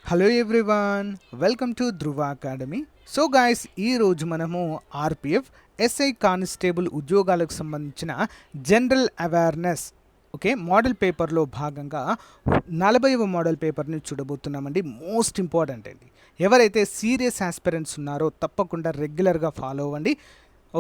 Hello everyone, welcome to Dhruva academy. So guys, ఈరోజు మనము RPF SI constable ఉద్యోగాలకు సంబంధించిన జనరల్ అవేర్నెస్ మోడల్ పేపర్లో భాగంగా 40వ మోడల్ పేపర్ని చూడబోతున్నామండి. మోస్ట్ ఇంపార్టెంట్ అండి. ఎవరైతే సీరియస్ ఆస్పిరెంట్స్ ఉన్నారో తప్పకుండా రెగ్యులర్గా ఫాలో అవ్వండి.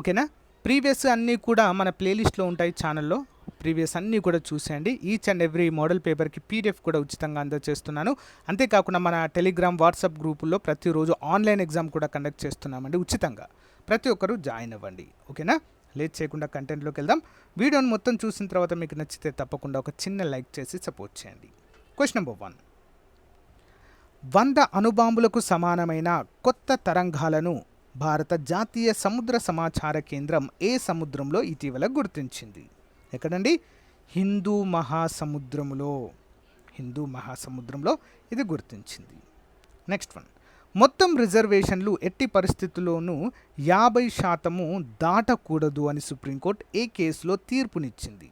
ఓకేనా? ప్రీవియస్ అన్నీ కూడా మన ప్లేలిస్ట్లో ఉంటాయి ఛానల్లో. ప్రీవియస్ అన్నీ కూడా చూసేయండి. ఈచ్ అండ్ ఎవ్రీ మోడల్ పేపర్కి పీడిఎఫ్ కూడా ఉచితంగా అందజేస్తున్నాను. అంతేకాకుండా మన టెలిగ్రామ్ వాట్సాప్ గ్రూపుల్లో ప్రతిరోజు ఆన్లైన్ ఎగ్జామ్ కూడా కండక్ట్ చేస్తున్నామండి ఉచితంగా. ప్రతి ఒక్కరూ జాయిన్ అవ్వండి. ఓకేనా? లేట్ చేయకుండా కంటెంట్లోకి వెళ్దాం. వీడియోని మొత్తం చూసిన తర్వాత మీకు నచ్చితే తప్పకుండా ఒక చిన్న లైక్ చేసి సపోర్ట్ చేయండి. Question number 1. 100 అణుబాంబులకు సమానమైన కొత్త తరంగాలను భారత జాతీయ సముద్ర సమాచార కేంద్రం ఏ సముద్రంలో ఇటీవల గుర్తించింది? ఎక్కడండి? హిందూ మహాసముద్రంలో ఇది గుర్తించింది. నెక్స్ట్ 1. మొత్తం రిజర్వేషన్లు ఎట్టి పరిస్థితుల్లోనూ 50% దాటకూడదు అని సుప్రీంకోర్టు ఏ కేసులో తీర్పునిచ్చింది?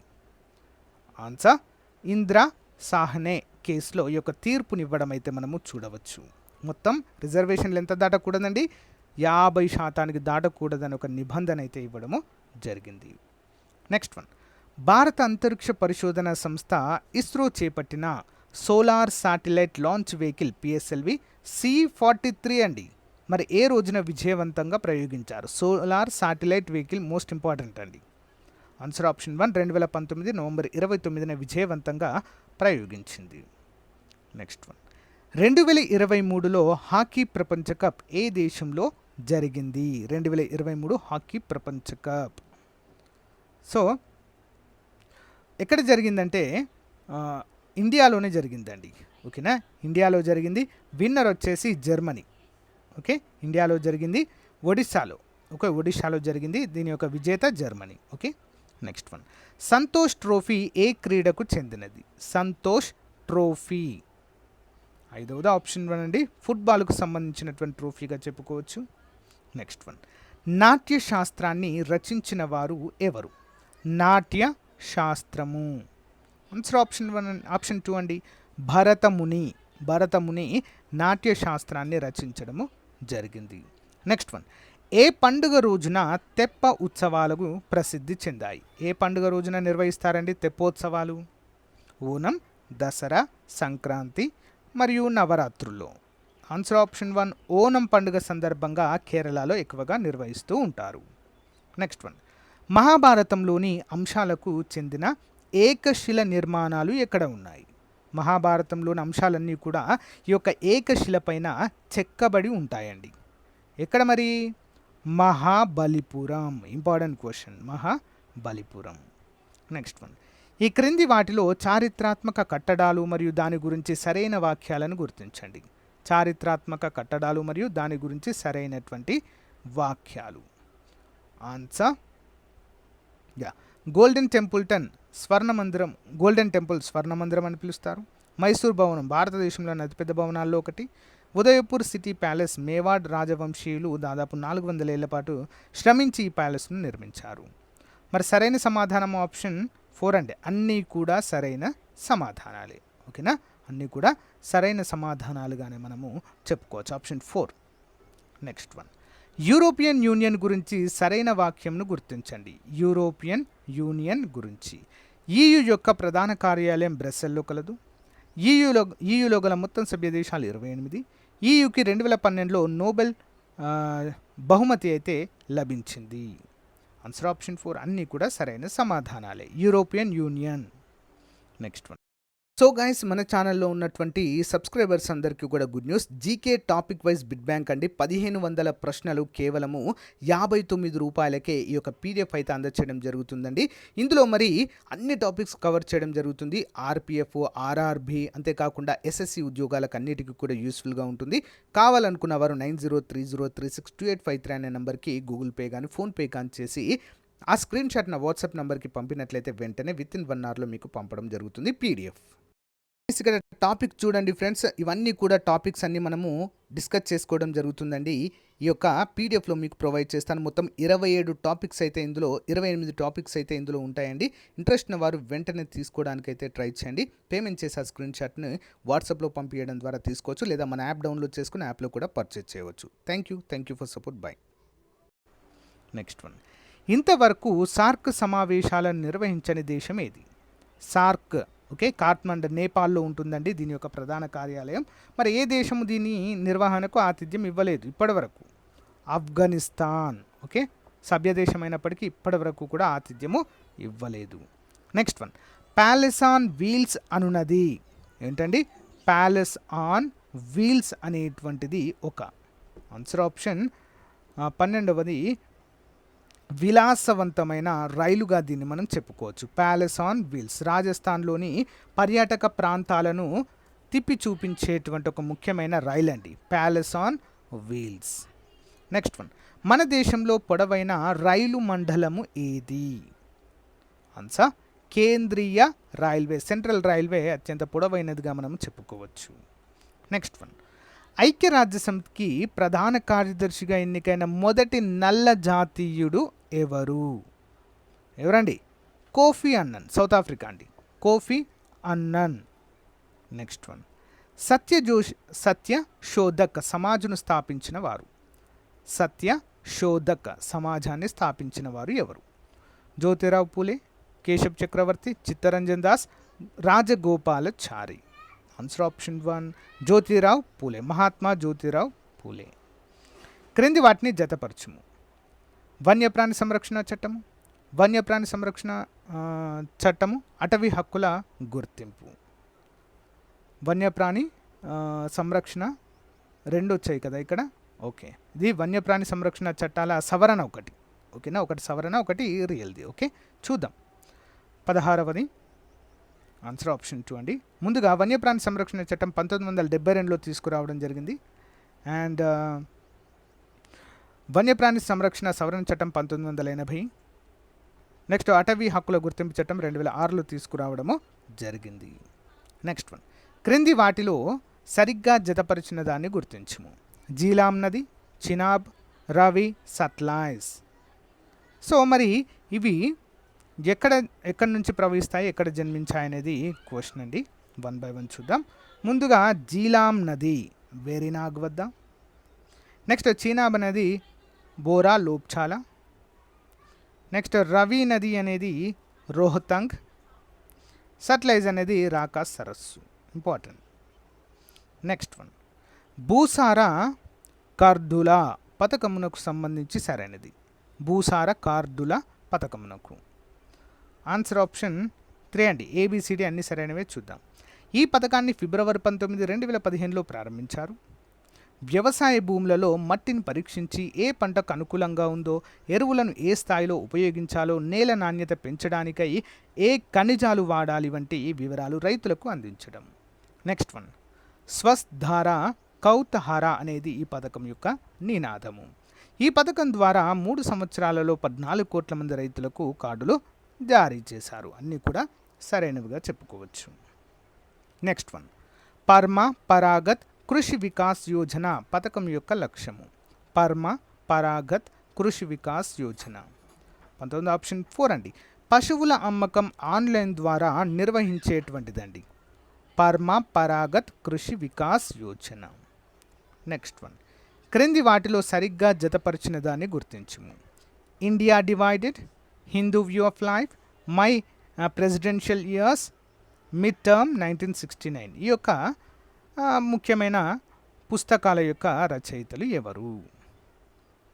ఆన్సర్ ఇందిరా సాహ్నే కేసులో ఈ యొక్క తీర్పునివ్వడం అయితే మనము చూడవచ్చు. మొత్తం రిజర్వేషన్లు ఎంత దాటకూడదండి? 50% దాటకూడదని ఒక నిబంధన అయితే ఇవ్వడము జరిగింది. నెక్స్ట్ 1. భారత అంతరిక్ష పరిశోధన సంస్థ ఇస్రో చేపట్టిన solar satellite launch vehicle PSLV C-43 అండి. మరి ఏ రోజున విజయవంతంగా ప్రయోగించారు? Solar satellite vehicle most important అండి. Answer option 1. 2019 నవంబర్ 29న విజయవంతంగా ప్రయోగించింది. నెక్స్ట్ 1. 2023లో హాకీ ప్రపంచ కప్ ఏ దేశంలో జరిగింది? 2023 హాకీ ప్రపంచ కప్ సో ఎక్కడ జరిగిందంటే ఇండియాలోనే జరిగిందండి. ఓకేనా? ఇండియాలో జరిగింది. విన్నర్ వచ్చేసి జర్మనీ. ఓకే, ఇండియాలో జరిగింది. ఒడిశాలో జరిగింది. దీని యొక్క విజేత Germany. Okay, next 1. Santosh trophy ఏ క్రీడకు చెందినది? సంతోష్ ట్రోఫీ 5వది ఆప్షన్ 1 అండి. ఫుట్బాల్కు సంబంధించినటువంటి ట్రోఫీగా చెప్పుకోవచ్చు. నెక్స్ట్ 1. నాట్య శాస్త్రాన్ని రచించిన వారు ఎవరు? నాట్య శాస్త్రము ఆన్సర్ ఆప్షన్ 2 అండి. భరతముని నాట్య శాస్త్రాన్ని రచించడము జరిగింది. నెక్స్ట్ 1. ఏ పండుగ రోజున తెప్ప ఉత్సవాలకు ప్రసిద్ధి చెందాయి? ఏ పండుగ రోజున నిర్వహిస్తారండి తెప్పోత్సవాలు? ఓనం, దసరా, సంక్రాంతి మరియు నవరాత్రుల్లో. Answer option 1. ఓనం పండుగ సందర్భంగా కేరళలో ఎక్కువగా నిర్వహిస్తూ ఉంటారు. నెక్స్ట్ 1. మహాభారతంలోని అంశాలకు చెందిన ఏకశిల నిర్మాణాలు ఎక్కడ ఉన్నాయి? మహాభారతంలోని అంశాలన్నీ కూడా ఈ యొక్క ఏకశిల పైన చెక్కబడి ఉంటాయండి. ఎక్కడ మరి? Mahabalipuram. Important question, Mahabalipuram. Next 1. ఈ క్రింది వాటిలో చారిత్రాత్మక కట్టడాలు మరియు దాని గురించి సరైన వాక్యాలను గుర్తించండి. చారిత్రాత్మక కట్టడాలు మరియు దాని గురించి సరైనటువంటి వాక్యాలు. ఆన్సర్ గోల్డెన్ టెంపుల్ స్వర్ణమందిరం అని పిలుస్తారు. మైసూర్ భవనం భారతదేశంలోని అతిపెద్ద భవనాల్లో ఒకటి. ఉదయపూర్ సిటీ ప్యాలెస్ మేవాడ్ రాజవంశీయులు దాదాపు 400 ఏళ్ల పాటు శ్రమించి ఈ ప్యాలెస్ను నిర్మించారు. మరి సరైన సమాధానం ఆప్షన్ 4 అండి. అన్నీ కూడా సరైన సమాధానాలే. ఓకేనా? అన్నీ కూడా సరైన సమాధానాలుగానే మనము చెప్పుకోవచ్చు. ఆప్షన్ 4. నెక్స్ట్ 1. యూరోపియన్ యూనియన్ గురించి సరైన వాక్యంను గుర్తించండి. యూరోపియన్ యూనియన్ గురించి. ఈయు యొక్క ప్రధాన కార్యాలయం బ్రస్సెల్లో కలదు. ఈయులో గల మొత్తం సభ్య దేశాలు 28. ఈయుకి 2012లో నోబెల్ బహుమతి అయితే లభించింది. Answer option 4. అన్నీ కూడా సరైన సమాధానాలే. European Union. Next 1. So guys, మన ఛానల్లో ఉన్నటువంటి సబ్స్క్రైబర్స్ అందరికీ కూడా good news. GK topic wise bit bank అండి. 1500 ప్రశ్నలు కేవలము 59 రూపాయలకే ఈ యొక్క పీడిఎఫ్ అయితే అందచేయడం జరుగుతుందండి. ఇందులో మరి అన్ని టాపిక్స్ కవర్ చేయడం జరుగుతుంది. ఆర్పిఎఫ్, ఆర్ఆర్బి, అంతేకాకుండా ఎస్ఎస్సి ఉద్యోగాలకు అన్నిటికీ కూడా యూస్ఫుల్గా ఉంటుంది. కావాలనుకున్న వారు 9030362853 అనే నెంబర్కి గూగుల్ పే కానీ ఫోన్పే కానీ చేసి ఆ స్క్రీన్ షాట్ నా వాట్సాప్ నెంబర్కి పంపినట్లయితే వెంటనే విత్ ఇన్ 1 అవర్లో మీకు పంపడం జరుగుతుంది పీడిఎఫ్. ఇక్కడ టాపిక్ చూడండి ఫ్రెండ్స్, ఇవన్నీ కూడా టాపిక్స్ అన్ని మనము డిస్కస్ చేసుకోవడం జరుగుతుందండి. ఈ యొక్క పీడిఎఫ్లో మీకు ప్రొవైడ్ చేస్తాను. మొత్తం 27 టాపిక్స్ అయితే ఇందులో 28 టాపిక్స్ అయితే ఇందులో ఉంటాయండి. ఇంట్రెస్ట్ ఉన్న వారు వెంటనే తీసుకోవడానికి అయితే ట్రై చేయండి. పేమెంట్ చేసి ఆ స్క్రీన్ షాట్ని వాట్సాప్లో పంపించడం ద్వారా తీసుకోవచ్చు, లేదా మన యాప్ డౌన్లోడ్ చేసుకుని యాప్లో కూడా పర్చేజ్ చేయవచ్చు. Thank you for support. By. Next one, ఇంతవరకు సార్క్ సమావేశాలను నిర్వహించని దేశం ఏది? సార్క్ ఓకే, కాఠ్మండు నేపాల్లో ఉంటుందండి దీని యొక్క ప్రధాన కార్యాలయం. మరి ఏ దేశము దీని నిర్వహణకు ఆతిథ్యం ఇవ్వలేదు ఇప్పటివరకు? ఆఫ్ఘనిస్తాన్. ఓకే, సభ్య దేశమైనప్పటికీ ఇప్పటివరకు కూడా ఆతిథ్యము ఇవ్వలేదు. Next one, palace on wheels అనున్నది ఏంటండి? ప్యాలెస్ ఆన్ వీల్స్ అనేటువంటిది ఒక ఆన్సర్ ఆప్షన్ 12వది విలాసవంతమైన రైలుగా దీన్ని మనం చెప్పుకోవచ్చు. ప్యాలెస్ ఆన్ వీల్స్ రాజస్థాన్లోని పర్యాటక ప్రాంతాలను తిప్పి చూపించేటువంటి ఒక ముఖ్యమైన రైలు అండి, palace on wheels. Next one, మన దేశంలో పొడవైన రైలు మండలము ఏది? ఆన్సర్ కేంద్రీయ రైల్వే, సెంట్రల్ రైల్వే అత్యంత పొడవైనదిగా మనం చెప్పుకోవచ్చు. నెక్స్ట్ వన్, ఐక్యరాజ్యసమితికి ప్రధాన కార్యదర్శిగా ఎన్నికైన మొదటి నల్ల జాతీయుడు ఎవరు? ఎవరండి? కోఫీ అన్నన్, సౌత్ ఆఫ్రికా అండి, Kofi Annan. Next one, Satyashodhak సమాజాన్ని స్థాపించిన వారు? సత్యశోధక్ సమాజాన్ని స్థాపించిన వారు ఎవరు? జ్యోతిరావు పూలే, కేశవ్ చక్రవర్తి, చిత్తరంజన్ దాస్, రాజగోపాలాచారి. Answer option 1 Jyotirao Phule, Mahatma Jyotirao Phule. క్రింది వాటిని జతపరచుము. వన్యప్రాణి సంరక్షణ చట్టము, వన్యప్రాణి సంరక్షణ చట్టము, అటవీ హక్కుల గుర్తింపు. వన్యప్రాణి సంరక్షణ రెండు వచ్చాయి కదా ఇక్కడ. ఓకే, ఇది వన్యప్రాణి సంరక్షణ చట్టాల సవరణ ఒకటి. ఓకేనా, ఒకటి సవరణ, ఒకటి రియల్ది. ఓకే, చూద్దాం. 16వది ఆన్సర్ ఆప్షన్ 2 అండి. ముందుగా వన్యప్రాణి సంరక్షణ చట్టం 1972లో తీసుకురావడం జరిగింది. అండ్ వన్యప్రాణి సంరక్షణ సవరణ చట్టం 1980. నెక్స్ట్ అటవీ హక్కుల గుర్తింపు చట్టం 2006లో తీసుకురావడము జరిగింది. నెక్స్ట్ వన్, క్రింది వాటిలో సరిగ్గా జతపరిచిన దాన్ని గుర్తించము. జీలాం నది, చినాబ్, రవి, సట్లైజ్. సో మరి ఇవి ఎక్కడి నుంచి ప్రవహిస్తాయి, ఎక్కడ జన్మించాయి అనేది క్వశ్చన్ అండి. 1 by 1 చూద్దాం. ముందుగా జీలాం నది వేరినాగ్ వద్ద. నెక్స్ట్ చీనాబ్ అనేది బోరా లోప్చాలా. నెక్స్ట్ రవి నది అనేది రోహతంగ్. సట్లైజ్ అనేది రాకా సరస్సు. ఇంపార్టెంట్. నెక్స్ట్ వన్, భూసార కార్దుల పథకమునకు సంబంధించి సరైనది. భూసార కార్దుల పథకమునకు ఆన్సర్ ఆప్షన్ 3 అండి. ఏబిసిడి అన్ని సరైనవే. చూద్దాం. ఈ పథకాన్ని ఫిబ్రవరి 19, 2015లో ప్రారంభించారు. వ్యవసాయ భూములలో మట్టిని పరీక్షించి ఏ పంటకు అనుకూలంగా ఉందో, ఎరువులను ఏ స్థాయిలో ఉపయోగించాలో, నేల నాణ్యత పెంచడానికై ఏ ఖనిజాలు వాడాలి వంటి వివరాలు రైతులకు అందించడం. నెక్స్ట్ వన్, స్వస్థార కౌతహార అనేది ఈ పథకం యొక్క నినాదము. ఈ పథకం ద్వారా 3 సంవత్సరాలలో 14 కోట్ల మంది రైతులకు కార్డులు జారీ చేశారు. అన్నీ కూడా సరైనవిగా చెప్పుకోవచ్చు. నెక్స్ట్ వన్, పర్మా పరాగత్ కృషి వికాస్ యోజన పథకం యొక్క లక్ష్యము. పర్మా పరాగత్ కృషి వికాస్ యోజన 19 ఆప్షన్ 4 అండి. పశువుల అమ్మకం ఆన్లైన్ ద్వారా నిర్వహించేటువంటిదండి. పర్మా పరాగత్ కృషి వికాస్ యోజన. నెక్స్ట్ వన్, క్రింది వాటిలో సరిగ్గా జతపరిచిన దాన్ని గుర్తించము. India divided, Hindu view of life, my presidential years, mid term 1969. ఈ యొక్క ముఖ్యమైన పుస్తకాల యొక్క రచయితలు ఎవరు?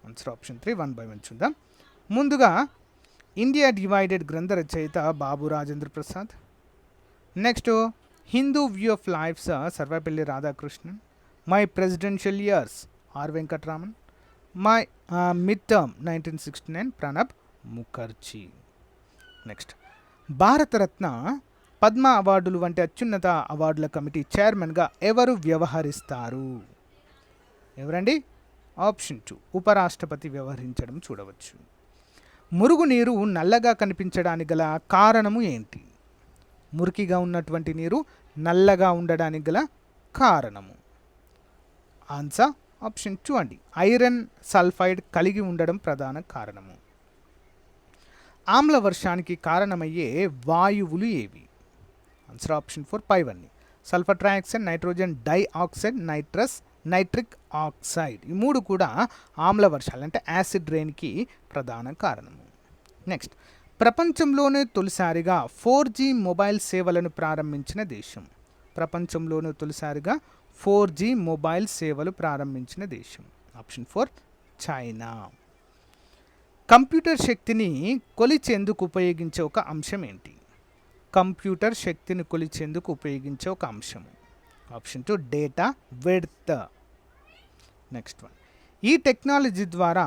ఆన్సర్ ఆప్షన్ 3 1 by 1 చూద్దాం. ముందుగా ఇండియా డివైడెడ్ గ్రంథ రచయిత Babu Rajendra Prasad. Next Hindu view of life Sarvepalli Radhakrishnan. My presidential years R Venkataraman. My mid term 1969 Pranab Mukherjee. Next, Bharat Ratna, Padma అవార్డులు వంటి అత్యున్నత అవార్డుల కమిటీ చైర్మన్గా ఎవరు వ్యవహరిస్తారు? ఎవరండి? ఆప్షన్ 2 ఉపరాష్ట్రపతి వ్యవహరించడం చూడవచ్చు. మురుగునీరు నల్లగా కనిపించడానికి గల కారణము ఏంటి? మురికిగా ఉన్నటువంటి నీరు నల్లగా ఉండడానికి గల కారణము? ఆన్సర్ ఆప్షన్ 2 అండి. ఐరన్ సల్ఫైడ్ కలిగి ఉండడం ప్రధాన కారణము. ఆమ్ల వర్షానికి కారణమయ్యే వాయువులు ఏవి? ఆన్సర్ ఆప్షన్ 4 పైవన్నీ. Sulphur trioxide, nitrogen dioxide, nitric oxide, ఈ 3 కూడా ఆమ్ల వర్షాలు అంటే యాసిడ్ రెయిన్కి ప్రధాన కారణము. నెక్స్ట్, ప్రపంచంలోనే తొలిసారిగా 4G మొబైల్ సేవలను ప్రారంభించిన దేశం? ప్రపంచంలోనే తొలిసారిగా 4G మొబైల్ సేవలు ప్రారంభించిన దేశం? Option 4 China. కంప్యూటర్ శక్తిని కొలిచేందుకు ఉపయోగించే ఒక అంశం ఏంటి? కంప్యూటర్ శక్తిని కొలిచేందుకు ఉపయోగించే ఒక అంశము? Option 2 data width. Next one, ఈ టెక్నాలజీ ద్వారా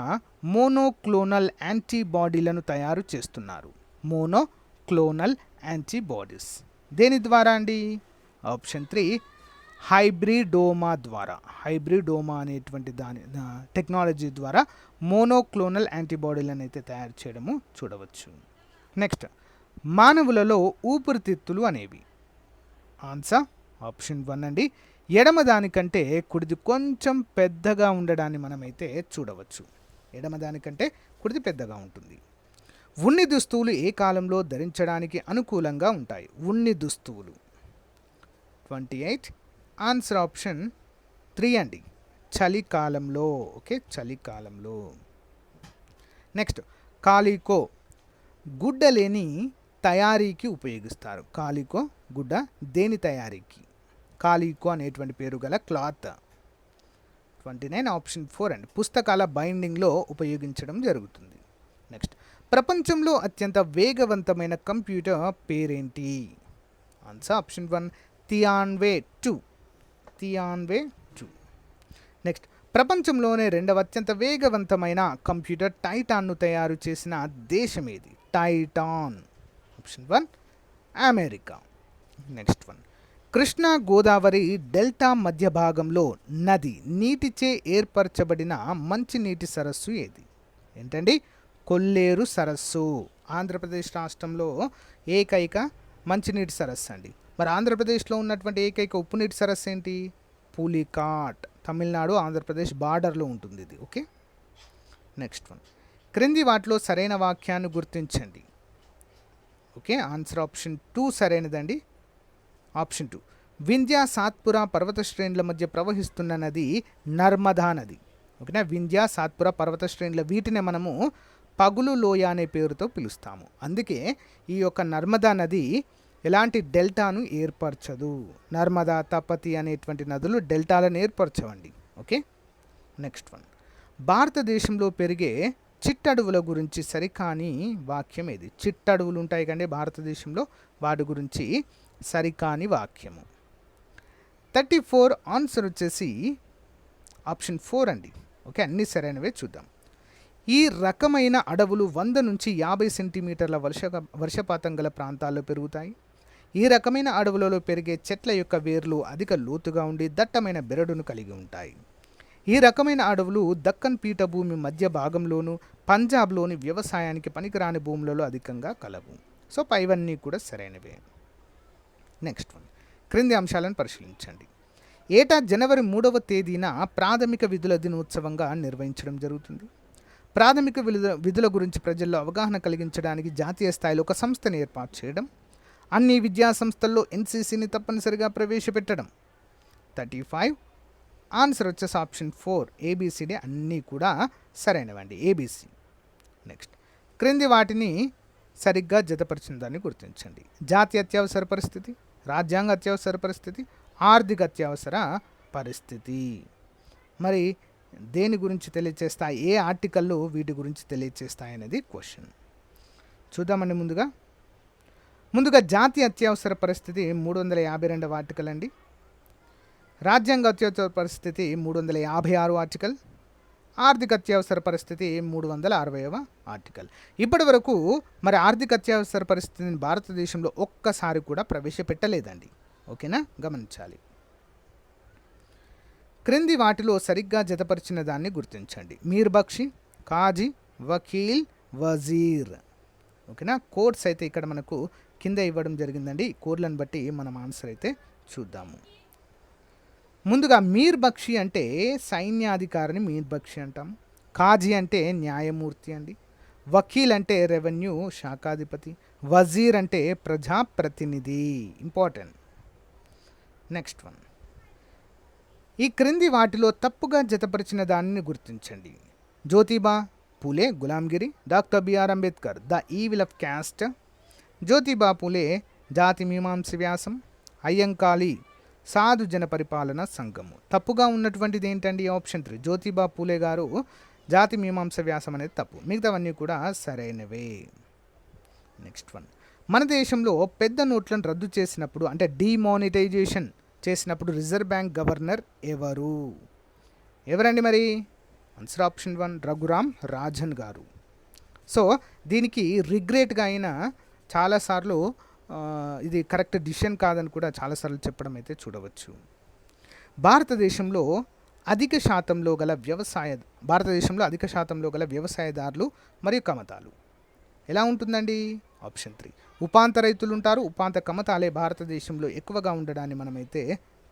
మోనోక్లోనల్ యాంటీబాడీలను తయారు చేస్తున్నారు. మోనోక్లోనల్ యాంటీబాడీస్ దేని ద్వారా అండి? ఆప్షన్ 3 హైబ్రిడోమా ద్వారా. హైబ్రిడోమా అనేటువంటి టెక్నాలజీ ద్వారా మోనోక్లోనల్ యాంటీబాడీలను అయితే తయారు చేయడము చూడవచ్చు. నెక్స్ట్, మానవులలో ఊపిరితిత్తులు అనేవి? ఆన్సర్ ఆప్షన్ 1 అండి. ఎడమ దానికంటే కుడిది కొంచెం పెద్దగా ఉండడాన్ని మనమైతే చూడవచ్చు. ఎడమ దానికంటే కుడిది పెద్దగా ఉంటుంది. ఉన్ని దుస్తువులు ఏ కాలంలో ధరించడానికి అనుకూలంగా ఉంటాయి? ఉన్ని దుస్తువులు 28. ఆన్సర్ ఆప్షన్ 3 అండి. చలికాలంలో. ఓకే, చలికాలంలో. నెక్స్ట్, కాలికో గుడ్డ లేని తయారీకి ఉపయోగిస్తారు. కాలికో గుడ్డ దేని తయారీకి? కాలికో అనేటువంటి పేరు గల క్లాత్. 29 ఆప్షన్ 4 అండి. పుస్తకాల బైండింగ్లో ఉపయోగించడం జరుగుతుంది. నెక్స్ట్, ప్రపంచంలో అత్యంత వేగవంతమైన కంప్యూటర్ పేరేంటి? Answer option 1 థియాన్వే 2. థియాన్వే 2. నెక్స్ట్, ప్రపంచంలోనే రెండవ అత్యంత వేగవంతమైన కంప్యూటర్ టైటాన్ను తయారు చేసిన దేశం ఏది? Titan. Option 1 America. Next one, Krishna Godavari delta మధ్య భాగంలో నది నీటిచే ఏర్పరచబడిన మంచినీటి సరస్సు ఏది? ఏంటండి? కొల్లేరు సరస్సు. ఆంధ్రప్రదేశ్ రాష్ట్రంలో ఏకైక మంచినీటి సరస్సు అండి. మరి ఆంధ్రప్రదేశ్లో ఉన్నటువంటి ఏకైక ఉప్పు నీటి సరస్సు ఏంటి? పులికాట్. తమిళనాడు ఆంధ్రప్రదేశ్ బార్డర్లో ఉంటుంది ఇది. ఓకే, నెక్స్ట్ వన్, క్రింది వాటిలో సరైన వాక్యాన్ని గుర్తించండి. ఓకే, ఆన్సర్ ఆప్షన్ 2 సరైనదండి. ఆప్షన్ 2, వింధ్య సాత్పురా పర్వత శ్రేణుల మధ్య ప్రవహిస్తున్న నది నర్మదా నది. ఓకేనా, వింధ్య సాత్పురా పర్వత శ్రేణుల వీటిని మనము పగులు లోయ అనే పేరుతో పిలుస్తాము. అందుకే ఈ యొక్క నర్మదా నది ఎలాంటి డెల్టాను ఏర్పరచదు. నర్మదా, తపతి అనేటువంటి నదులు డెల్టాలను ఏర్పరచవండి. ఓకే, నెక్స్ట్ వన్, భారతదేశంలో పెరిగే చిట్టడవుల గురించి సరికాని వాక్యం ఏది? చిట్టడవులు ఉంటాయి కండి భారతదేశంలో, వాటి గురించి సరికాని వాక్యము. 34 ఆన్సర్ వచ్చేసి ఆప్షన్ 4 అండి. ఓకే, అన్నీ సరైనవే. చూద్దాం. ఈ రకమైన అడవులు 100 నుంచి 50 సెంటీమీటర్ల వర్షపాతం గల ప్రాంతాల్లో పెరుగుతాయి. ఈ రకమైన అడవులలో పెరిగే చెట్ల యొక్క వేర్లు అధిక లోతుగా ఉండి దట్టమైన బెరడును కలిగి ఉంటాయి. ఈ రకమైన అడవులు దక్కన్ పీఠభూమి మధ్య భాగంలోను పంజాబ్లోని వ్యవసాయానికి పనికిరాని భూములలో అధికంగా కలవు. సో పైవన్నీ కూడా సరైనవే. నెక్స్ట్ వన్, క్రింది అంశాలను పరిశీలించండి. ఏటా జనవరి 3వ తేదీన ప్రాథమిక విధుల దినోత్సవంగా నిర్వహించడం జరుగుతుంది. ప్రాథమిక విధుల గురించి ప్రజల్లో అవగాహన కలిగించడానికి జాతీయ స్థాయిలో ఒక సంస్థను ఏర్పాటు చేయడం, అన్ని విద్యా సంస్థల్లో ఎన్సీసీని తప్పనిసరిగా ప్రవేశపెట్టడం. 35 ఆన్సర్ వచ్చేసి ఆప్షన్ 4 ఏబిసిడి అన్నీ కూడా సరైనవండి. ఏబిసి. నెక్స్ట్, క్రింది వాటిని సరిగ్గా జతపరిచిన దాన్ని గుర్తించండి. జాతీయ అత్యవసర పరిస్థితి, రాజ్యాంగ అత్యవసర పరిస్థితి, ఆర్థిక అత్యవసర పరిస్థితి. మరి దేని గురించి తెలియచేస్తాయి? ఏ ఆర్టికల్లో వీటి గురించి తెలియచేస్తాయి అనేది క్వశ్చన్. చూద్దామండి. ముందుగా జాతీయ అత్యవసర పరిస్థితి 352వ ఆర్టికల్ అండి. రాజ్యాంగ అత్యవసర పరిస్థితి 356 ఆర్టికల్. ఆర్థిక అత్యవసర పరిస్థితి 360వ ఆర్టికల్. ఇప్పటి వరకు మరి ఆర్థిక అత్యవసర పరిస్థితిని భారతదేశంలో ఒక్కసారి కూడా ప్రవేశపెట్టలేదండి. ఓకేనా, గమనించాలి. క్రింది వాటిలో సరిగ్గా జతపరిచిన దాన్ని గుర్తించండి. మీర్ బక్షి, కాజీ, వకీల్, వజీర్. ఓకేనా, కోడ్స్ అయితే ఇక్కడ మనకు కింద ఇవ్వడం జరిగిందండి. ఈ కోడ్లను బట్టి మనం ఆన్సర్ అయితే చూద్దాము. ముందుగా మీర్ బక్షి అంటే సైన్యాధికారిని మీర్ బక్షి అంటాం. కాజీ అంటే న్యాయమూర్తి అండి. వకీల్ అంటే రెవెన్యూ శాఖాధిపతి. వజీర్ అంటే ప్రజాప్రతినిధి. ఇంపార్టెంట్. Next one. ఈ క్రింది వాటిలో తప్పుగా జతపరిచిన దానిని గుర్తించండి. Jyotiba Phule Gulamgiri, doctor BR Ambedkar the evil of caste, Jyotiba Phule జాతి మీమాంస వ్యాసం, అయ్యంకాళి సాధు జన పరిపాలన సంఘము. తప్పుగా ఉన్నటువంటిది ఏంటండి? ఆప్షన్ 3 జ్యోతిబా పూలే గారు జాతి మీమాంస వ్యాసం అనేది తప్పు. మిగతావన్నీ కూడా సరైనవే. Next one. మన దేశంలో పెద్ద నోట్లను రద్దు చేసినప్పుడు అంటే డిమానిటైజేషన్ చేసినప్పుడు రిజర్వ్ బ్యాంక్ గవర్నర్ ఎవరండి మరి? ఆన్సర్ ఆప్షన్ 1 రఘురామ్ రాజన్ గారు. సో దీనికి రిగ్రెట్గా అయినా చాలాసార్లు ఇది కరెక్ట్ డిసిషన్ కాదని కూడా చాలాసార్లు చెప్పడం అయితే చూడవచ్చు. భారతదేశంలో అధిక శాతంలో గల వ్యవసాయదారులు మరియు కమతాలు ఎలా ఉంటుందండి? ఆప్షన్ 3 ఉపాంత రైతులు ఉంటారు. ఉపాంత కమతాలే భారతదేశంలో ఎక్కువగా ఉండడాన్ని మనమైతే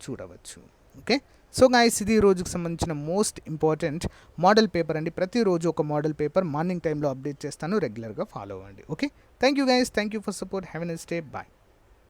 చూడవచ్చు. ఓకే, సో గైస్ ఇది రోజుకు సంబంధించిన మోస్ట్ ఇంపార్టెంట్ మోడల్ పేపర్ అండి. ప్రతిరోజు ఒక మోడల్ పేపర్ మార్నింగ్ టైంలో అప్డేట్ చేస్తాను, రెగ్యులర్గా ఫాలో అవ్వండి. Okay, thank you guys, thank you for support. Have a nice day, bye.